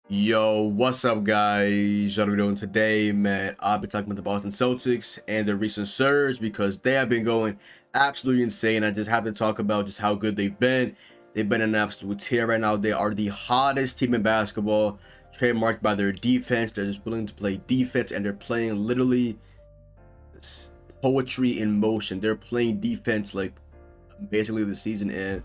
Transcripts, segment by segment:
Yo, what's up, guys? What are we doing today, man? I'll be talking about the Boston Celtics and their recent surge because they have been going absolutely insane. I just have to talk about just how good they've been. They've been an absolute tear right now. They are the hottest team in basketball, trademarked by their defense. They're just willing to play defense, and they're playing literally poetry in motion. They're playing defense like basically the season, and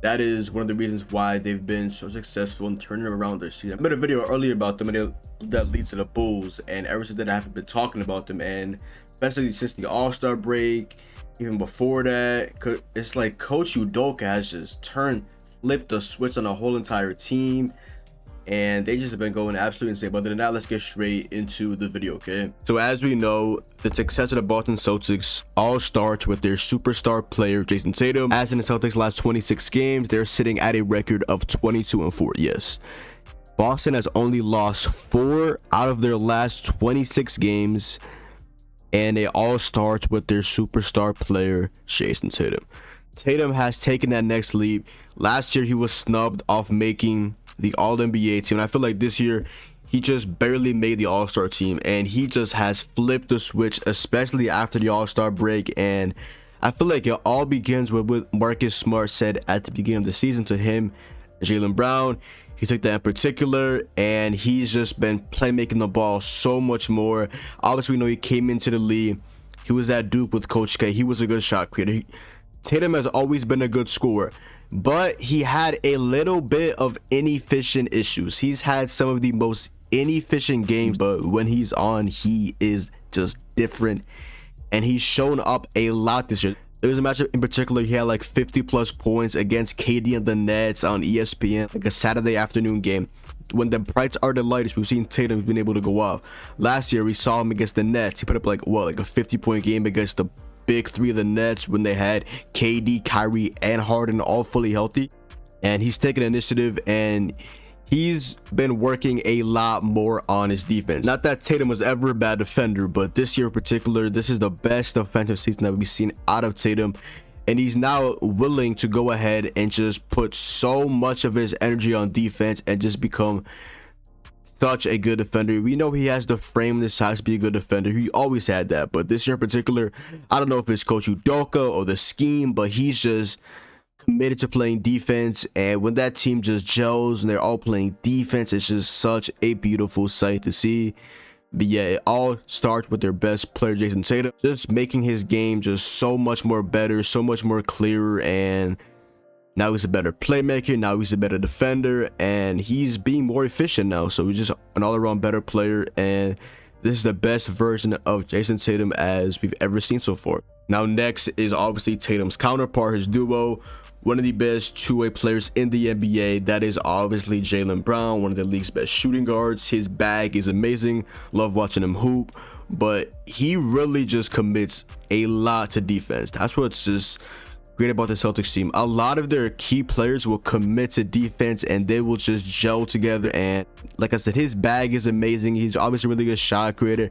that is one of the reasons why they've been so successful in turning around their season. I made a video earlier about them, and that leads to the Bulls, and ever since then I haven't been talking about them, and especially since the All-Star break, even before that, it's like Coach Udoka has just flipped the switch on the whole entire team, and they just have been going absolutely insane. But other than that, let's get straight into the video, okay? So as we know, the success of the Boston Celtics all starts with their superstar player, Jaylen Tatum. As in the Celtics' last 26 games, they're sitting at a record of 22-4. Yes, Boston has only lost 4 out of their last 26 games, and it all starts with their superstar player, Jaylen Tatum. Tatum has taken that next leap. Last year, he was snubbed off making the All-NBA team, and I feel like this year he just barely made the All-Star team, and he just has flipped the switch, especially after the All-Star break. And I feel like it all begins with what Marcus Smart said at the beginning of the season to him, Jaylen Brown. He took that in particular, and he's just been playmaking the ball so much more. Obviously, we know he came into the league. He was at Duke with Coach K. He was a good shot creator. Tatum has always been a good scorer, but he had a little bit of inefficient issues. He's had some of the most inefficient games, but when he's on, he is just different, and he's shown up a lot this year. There was a matchup in particular, he had like 50 plus points against KD and the Nets on ESPN, like a Saturday afternoon game. When the brights are the lightest, we've seen Tatum been able to go off. Last year we saw him against the Nets. He put up like a 50-point game against the big three of the Nets when they had KD, Kyrie, and Harden all fully healthy. And he's taken initiative, and he's been working a lot more on his defense. Not that Tatum was ever a bad defender, but this year in particular, this is the best offensive season that we've seen out of Tatum. And he's now willing to go ahead and just put so much of his energy on defense and just become such a good defender. We know he has the frame and the size to be a good defender. He always had that, but this year in particular, I don't know if it's Coach Udoka or the scheme, but he's just committed to playing defense. And when that team just gels and they're all playing defense, it's just such a beautiful sight to see. But yeah, it all starts with their best player, Jaylen Tatum, just making his game just so much more better, so much more clearer, and now he's a better playmaker, now he's a better defender, and he's being more efficient now. So he's just an all-around better player, and this is the best version of Jaylen Tatum as we've ever seen so far. Now next is obviously Tatum's counterpart, his duo, one of the best two-way players in the NBA. That is obviously Jaylen Brown, one of the league's best shooting guards. His bag is amazing. Love watching him hoop, but he really just commits a lot to defense. That's what's just great about the Celtics team. A lot of their key players will commit to defense, and they will just gel together. And like I said, his bag is amazing. He's obviously a really good shot creator.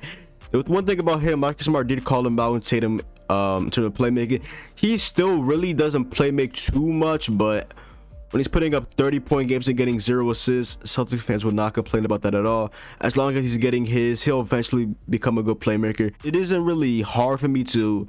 With one thing about him, Marcus Smart did call him out in Tatum in terms of playmaking. He still really doesn't play make too much, but when he's putting up 30-point games and getting 0 assists, Celtics fans will not complain about that at all. As long as he's getting his, he'll eventually become a good playmaker. It isn't really hard for me to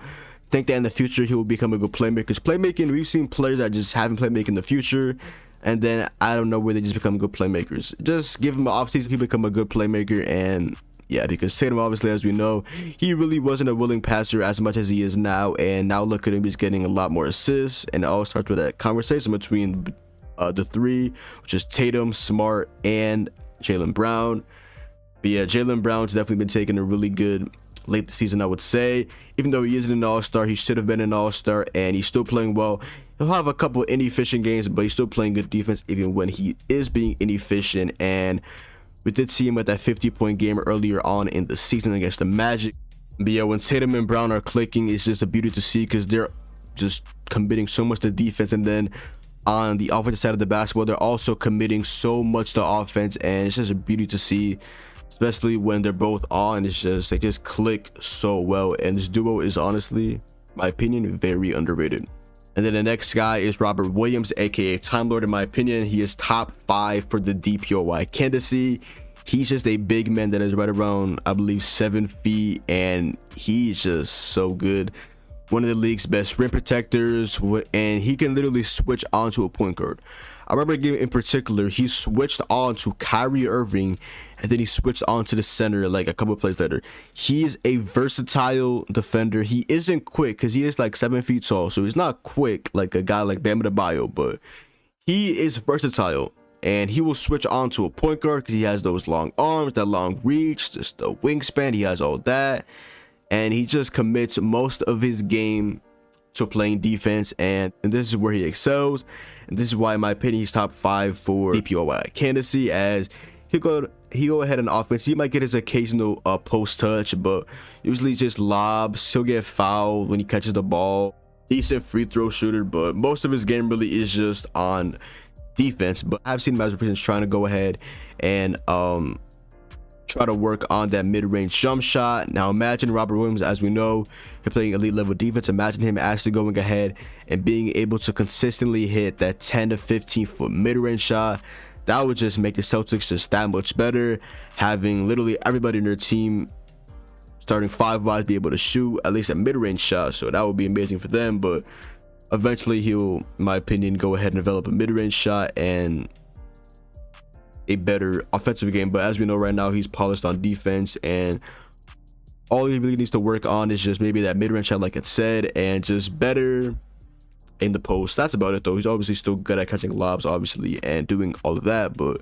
think that in the future he will become a good playmaker, because playmaking, we've seen players that just haven't playmaking in the future, and then I don't know where they just become good playmakers. Just give him an offseason, he become a good playmaker. And yeah, because Tatum, obviously, as we know, he really wasn't a willing passer as much as he is now, and now look at him, he's getting a lot more assists. And it all starts with that conversation between the three, which is Tatum, Smart, and Jaylen Brown. But yeah, Jaylen Brown's definitely been taking a really good late this season, I would say. Even though he isn't an all-star, he should have been an all-star, and he's still playing well. He'll have a couple inefficient games, but he's still playing good defense even when he is being inefficient. And we did see him with that 50-point game earlier on in the season against the Magic. But yeah, when Tatum and Brown are clicking, it's just a beauty to see, because they're just committing so much to defense, and then on the offensive side of the basketball, they're also committing so much to offense, and it's just a beauty to see, especially when they're both on. It's just, they just click so well, and this duo is honestly, in my opinion, very underrated. And then the next guy is Robert Williams, aka Time Lord. In my opinion, he is top 5 for the DPOY candidacy. He's just a big man that is right around, I believe, 7 feet, and he's just so good. One of the league's best rim protectors, and he can literally switch onto a point guard. I remember a game in particular, he switched on to Kyrie Irving, and then he switched on to the center like a couple of plays later. He is a versatile defender. He isn't quick because he is like 7 feet tall, so he's not quick like a guy like Bam Adebayo, but he is versatile. And he will switch on to a point guard because he has those long arms, that long reach, just the wingspan. He has all that. And he just commits most of his game to playing defense. And this is where he excels. And this is why, in my opinion, he's top 5 for DPOY candidacy, as he'll go ahead and offense. He might get his occasional post touch, but usually just lobs. He'll get fouled when he catches the ball. Decent free throw shooter, but most of his game really is just on defense. But I've seen him as reasons trying to go ahead and try to work on that mid-range jump shot. Now imagine Robert Williams, as we know, he's playing elite level defense. Imagine him actually going ahead and being able to consistently hit that 10 to 15 foot mid-range shot. That would just make the Celtics just that much better, having literally everybody in their team starting 5 wide be able to shoot at least a mid-range shot. So that would be amazing for them. But eventually he'll, in my opinion, go ahead and develop a mid-range shot and a better offensive game. But as we know right now, he's polished on defense, and all he really needs to work on is just maybe that mid-range shot, like it said, and just better in the post. That's about it though. He's obviously still good at catching lobs, obviously, and doing all of that, but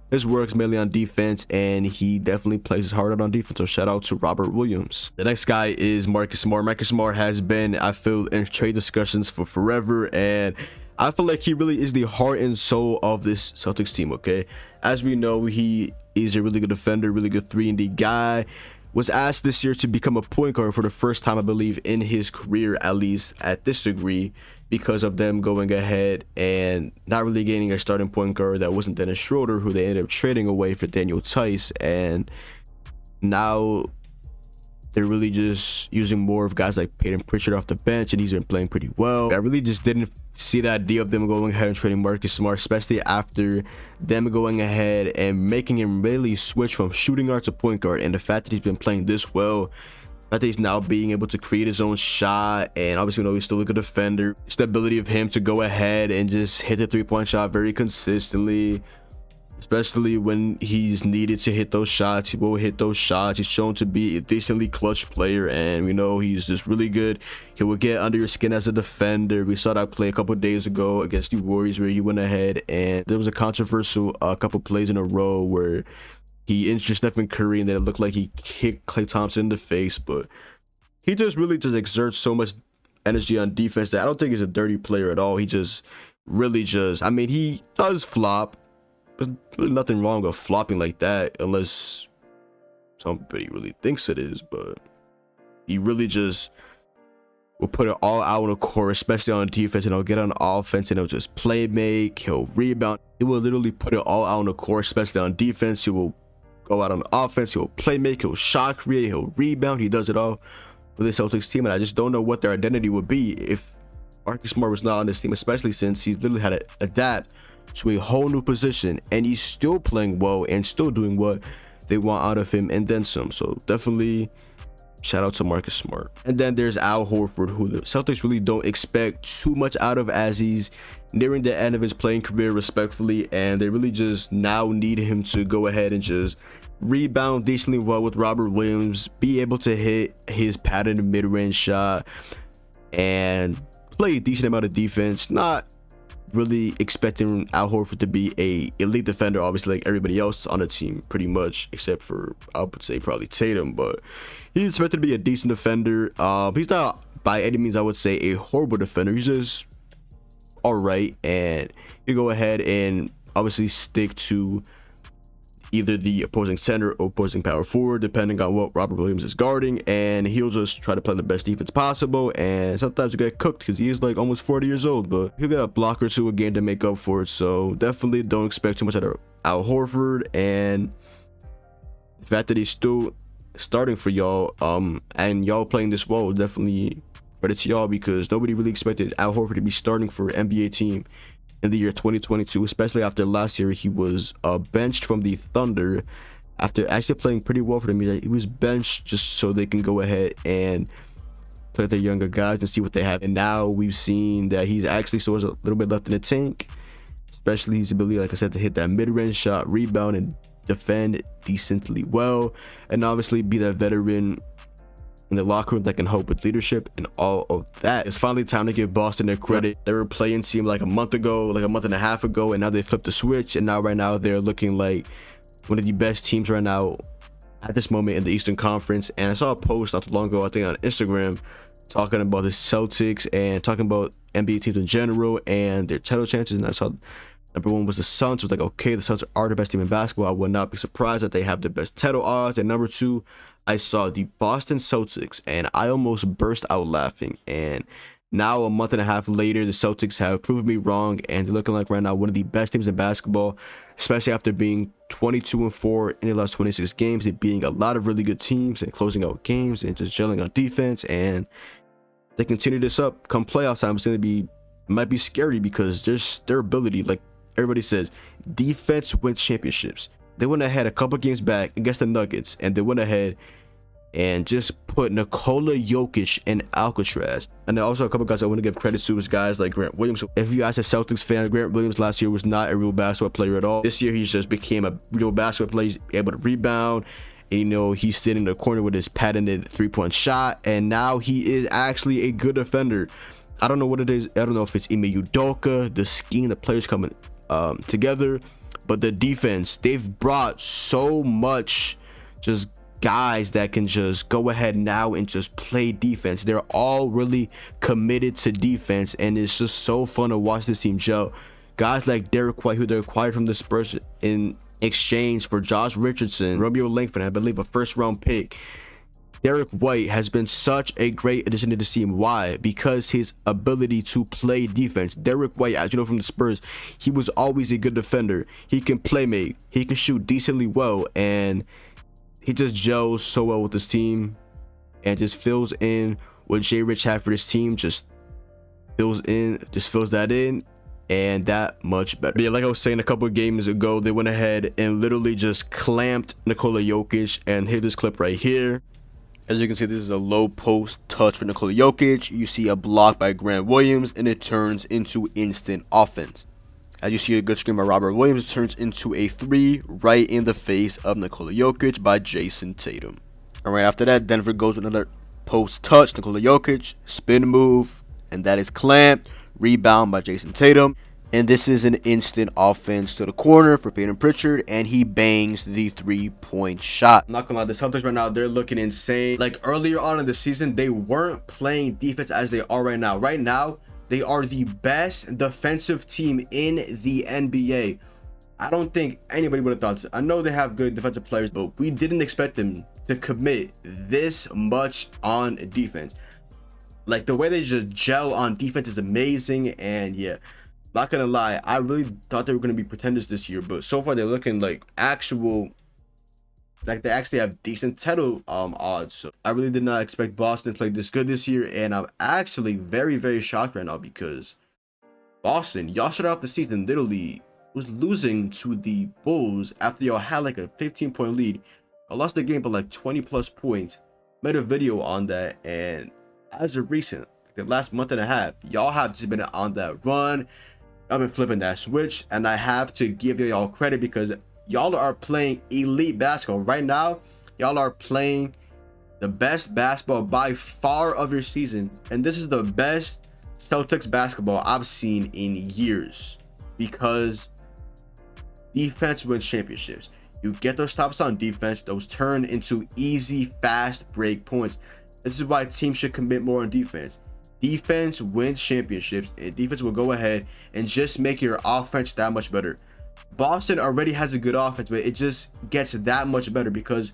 his work's mainly on defense, and he definitely plays his heart out on defense. So shout out to Robert Williams. The next guy is Marcus Smart. Marcus Smart has been, I feel, in trade discussions for forever, and I feel like he really is the heart and soul of this Celtics team. Okay, as we know, he is a really good defender, really good 3-and-D guy. Was asked this year to become a point guard for the first time, I believe, in his career, at least at this degree, because of them going ahead and not really getting a starting point guard that wasn't Dennis Schroeder, who they ended up trading away for Daniel Tice. And now they're really just using more of guys like Peyton Pritchard off the bench, and he's been playing pretty well. I really just didn't see the idea of them going ahead and trading Marcus Smart, especially after them going ahead and making him really switch from shooting guard to point guard. And the fact that he's been playing this well, that he's now being able to create his own shot, and obviously, you know, he's still a good defender. It's the ability of him to go ahead and just hit the 3-point shot very consistently, especially when he's needed to hit those shots. He will hit those shots. He's shown to be a decently clutch player, and we know he's just really good. He will get under your skin as a defender. We saw that play a couple of days ago against the Warriors, where he went ahead and there was a controversial couple plays in a row where he injured Stephen Curry, and then it looked like he kicked Klay Thompson in the face. But he just really just exerts so much energy on defense that I don't think he's a dirty player at all. He just really just, I mean, he does flop. There's really nothing wrong with flopping like that, unless somebody really thinks it is. But he really just will put it all out on the court, especially on defense, and he'll get on offense and he'll just play make, he'll rebound. He will literally put it all out on the court, especially on defense. He will go out on offense, he'll play make, he'll shot create, he'll rebound. He does it all for the Celtics team, and I just don't know what their identity would be if Marcus Smart was not on this team, especially since he's literally had to adapt to a whole new position, and he's still playing well and still doing what they want out of him and then some. So definitely shout out to Marcus Smart. And then there's Al Horford, who the Celtics really don't expect too much out of, as he's nearing the end of his playing career, respectfully, and they really just now need him to go ahead and just rebound decently well with Robert Williams, be able to hit his patented mid-range shot, and play a decent amount of defense. Not really expecting Al Horford to be a elite defender, obviously, like everybody else on the team, pretty much, except for, I would say, probably Tatum. But he's expected to be a decent defender. He's not by any means, I would say, a horrible defender. He's just all right, and you go ahead and obviously stick to either the opposing center or opposing power forward, depending on what Robert Williams is guarding, and he'll just try to play the best defense possible. And sometimes you get cooked because he is like almost 40 years old, but he'll get a block or two a game to make up for it. So definitely don't expect too much out of Al Horford, and the fact that he's still starting for y'all, and y'all playing this well, will definitely credit to y'all, because nobody really expected Al Horford to be starting for an NBA team in the year 2022, especially after last year he was benched from the Thunder after actually playing pretty well for them. He was benched just so they can go ahead and play their younger guys and see what they have. And now we've seen that he's actually still has a little bit left in the tank, especially his ability, like I said, to hit that mid-range shot, rebound, and defend decently well, and obviously be that veteran in the locker room that can help with leadership and all of that. It's finally time to give Boston their credit. They were playing team like a month and a half ago, and now they flipped the switch, and now right now they're looking like one of the best teams right now at this moment in the Eastern Conference. And I saw a post not too long ago, I think on Instagram, talking about the Celtics and talking about NBA teams in general and their title chances, and I saw number one was the Suns. I was like, okay, the Suns are the best team in basketball. I would not be surprised that they have the best title odds. And number two, I saw the Boston Celtics, and I almost burst out laughing. And now, a month and a half later, the Celtics have proven me wrong, and they're looking like right now one of the best teams in basketball, especially after being 22-4 in the last 26 games and beating a lot of really good teams and closing out games and just gelling on defense. And they continue this up come playoff time, it's going to be, might be scary, because their ability, like everybody says, defense wins championships. They went ahead a couple games back against the Nuggets, and they went ahead and just put Nikola Jokic in Alcatraz. And also a couple guys I want to give credit to is guys like Grant Williams. If you guys are Celtics fan, Grant Williams last year was not a real basketball player at all. This year he just became a real basketball player. He's able to rebound, and he's sitting in the corner with his patented three-point shot, and now he is actually a good defender. I don't know what it is. I don't know if it's Ime Udoka, the scheme, the players coming together, but the defense, they've brought so much just guys that can just go ahead now and just play defense. They're all really committed to defense, and it's just so fun to watch this team gel. Guys like Derek White, who they acquired from the Spurs in exchange for Josh Richardson, Romeo Langford, I believe a first-round pick. Derek White has been such a great addition to the team. Why? Because his ability to play defense. Derek White, as you know from the Spurs, he was always a good defender. He can play make, he can shoot decently well, and he just gels so well with this team and just fills in what Jay Rich had for this team. Just fills that in, and that much better. But yeah, like I was saying a couple of games ago, they went ahead and literally just clamped Nikola Jokic, and here's this clip right here. As you can see, this is a low post touch for Nikola Jokic. You see a block by Grant Williams, and it turns into instant offense. As you see a good screen by Robert Williams, it turns into a three right in the face of Nikola Jokic by Jason Tatum. And right after that, Denver goes with another post touch, Nikola Jokic, spin move, and that is clamped. Rebound by Jason Tatum. And this is an instant offense to the corner for Peyton Pritchard, and he bangs the three-point shot. I'm not gonna lie, the Celtics right now, they're looking insane. Like earlier on in the season, they weren't playing defense as they are right now. Right now, they are the best defensive team in the NBA. I don't think anybody would have thought so. I know they have good defensive players, but we didn't expect them to commit this much on defense. Like the way they just gel on defense is amazing, and yeah. Not gonna lie, I really thought they were gonna be pretenders this year, but so far they're looking like actual, like they actually have decent title odds. So I really did not expect Boston to play this good this year, and I'm actually very, very shocked right now, because Boston, y'all started off the season literally was losing to the Bulls after y'all had like a 15-point lead. I lost the game by like 20+ points. Made a video on that, and as of recent, the last month and a half, y'all have just been on that run. I've been flipping that switch, and I have to give y'all credit, because y'all are playing elite basketball right now. Y'all are playing the best basketball by far of your season, and this is the best Celtics basketball I've seen in years, because defense wins championships. You get those stops on defense, those turn into easy, fast break points. This is why teams should commit more on defense. Defense wins championships, and defense will go ahead and just make your offense that much better. Boston already has a good offense, but it just gets that much better because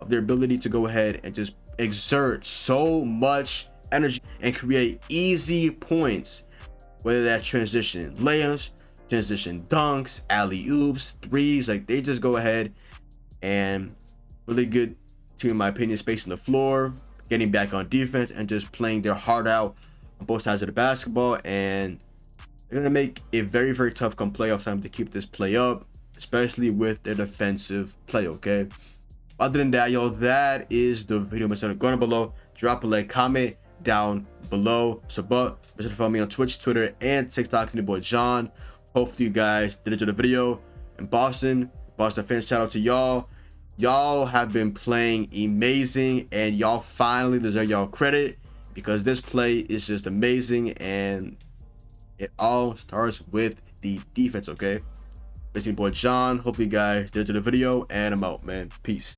of their ability to go ahead and just exert so much energy and create easy points, whether that's transition layups, transition dunks, alley-oops, threes. Like they just go ahead and really good team in my opinion, spacing the floor. getting back on defense and just playing their heart out on both sides of the basketball. And they're going to make a very, very tough come playoff time to keep this play up, especially with their defensive play, okay? Other than that, yo, that is the video. Make sure to go down below, drop a like, comment down below. So, but make sure to follow me on Twitch, Twitter, and TikTok. And your boy John. Hopefully, you guys did enjoy the video. In Boston fans, shout out to y'all. Y'all have been playing amazing, and y'all finally deserve y'all credit because this play is just amazing, and it all starts with the defense, okay? This is your boy John. Hopefully, you guys did enjoy the video, and I'm out, man. Peace.